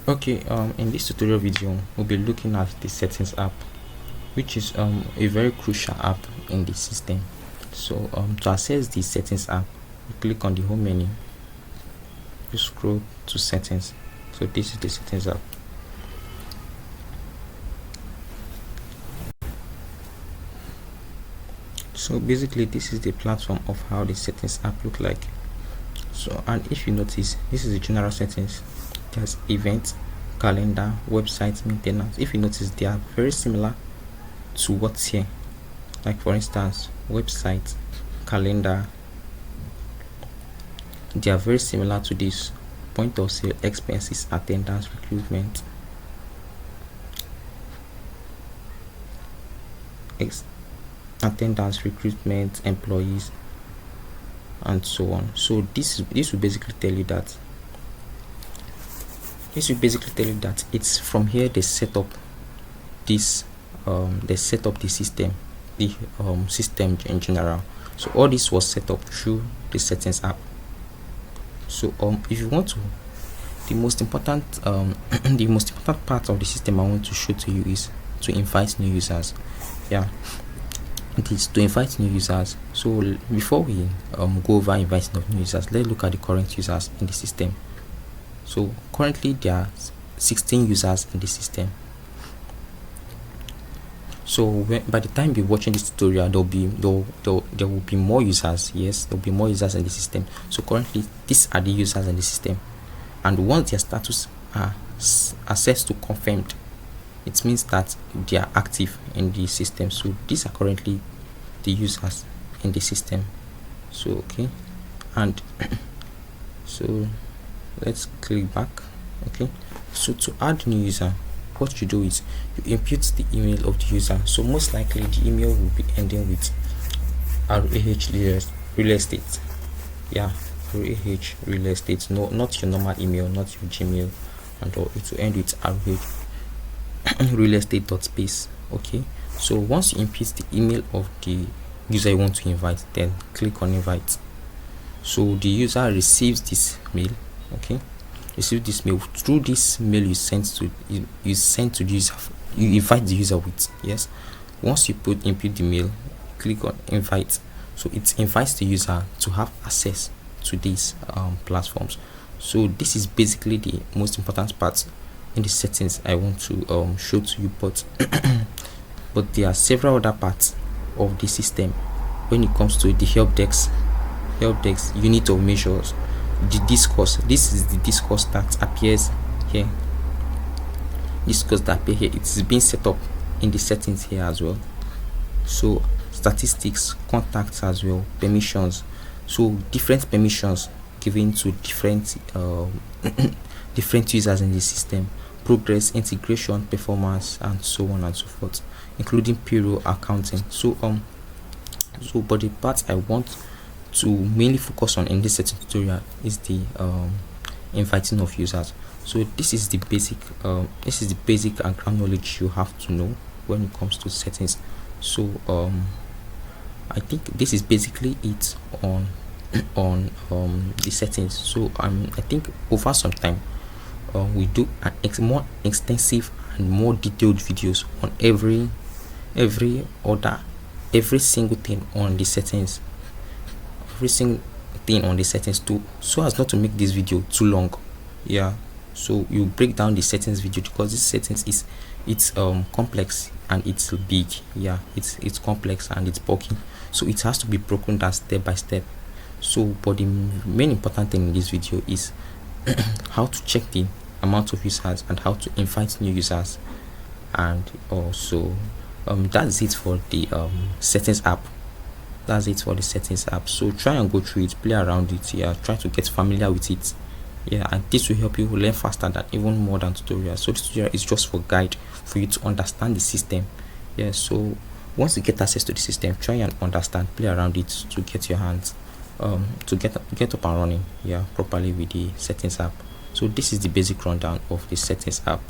Okay, in this tutorial video we'll be looking at the settings app, which is a very crucial app in the system. So to access the settings app, you click on the home menu, you scroll to settings. So this is the settings app. So basically this is the platform of how the settings app look like. So, and if you notice, this is the general settings. There's events, calendar, website maintenance. If you notice, they are very similar to what's here. Like for instance, website, calendar, they are very similar to this. Point of sale, expenses, attendance, recruitment, attendance, recruitment, employees, and so on. So this will basically tell you that it's from here they set up this they set up the system, the system in general. So all this was set up through the settings app. So if you want to, the most important the most important part of the system I want to show to you is to invite new users. Yeah, it is to invite new users. So before we go over inviting of new users, let's look at the current users in the system. So currently there are 16 users in the system. So by the time you're watching this tutorial, there will be more users. Yes, there will be more users in the system. So currently these are the users in the system, and once their status are set to confirmed, it means that they are active in the system. So these are currently the users in the system. So okay, and so let's click back. Okay, so to add new user, what you do is you input the email of the user. So most likely the email will be ending with RAH real estate. Yeah, RAH real estate. No, not your normal email, not your Gmail, and all. It will end with RAH real estate.space. Okay, so once you input the email of the user you want to invite, then click on invite. So the user receives this mail. Okay, receive this mail. Through this mail you send to the user, you invite the user with. Yes, once you input the mail, click on invite. So it invites the user to have access to these platforms. So this is basically the most important part in the settings I want to show to you, but but there are several other parts of the system when it comes to the help desk unit of measures, the discourse. This is the discourse that appears here. Discourse that appear here, it is being set up in the settings here as well. So statistics, contacts as well, permissions. So different permissions given to different different users in the system, progress, integration, performance, and so on and so forth, including payroll, accounting. So but the part I want to mainly focus on in this setting tutorial is the inviting of users. So this is the basic and ground knowledge you have to know when it comes to settings. So I think this is basically it on the settings. So I think over some time we do more extensive and more detailed videos on every single thing on the settings, too, so as not to make this video too long. Yeah, so you break down the settings video, because this settings it's complex and it's big. Yeah, it's complex and it's bulky, so it has to be broken down step by step. So but the main important thing in this video is how to check the amount of users and how to invite new users. And also that's it for the settings app. So try and go through it, play around it. Yeah, try to get familiar with it. Yeah, and this will help you learn faster than even more than tutorials. So this tutorial is just for guide for you to understand the system. Yeah, so once you get access to the system, try and understand, play around it to get your hands to get up and running, yeah, properly with the settings app. So this is the basic rundown of the settings app.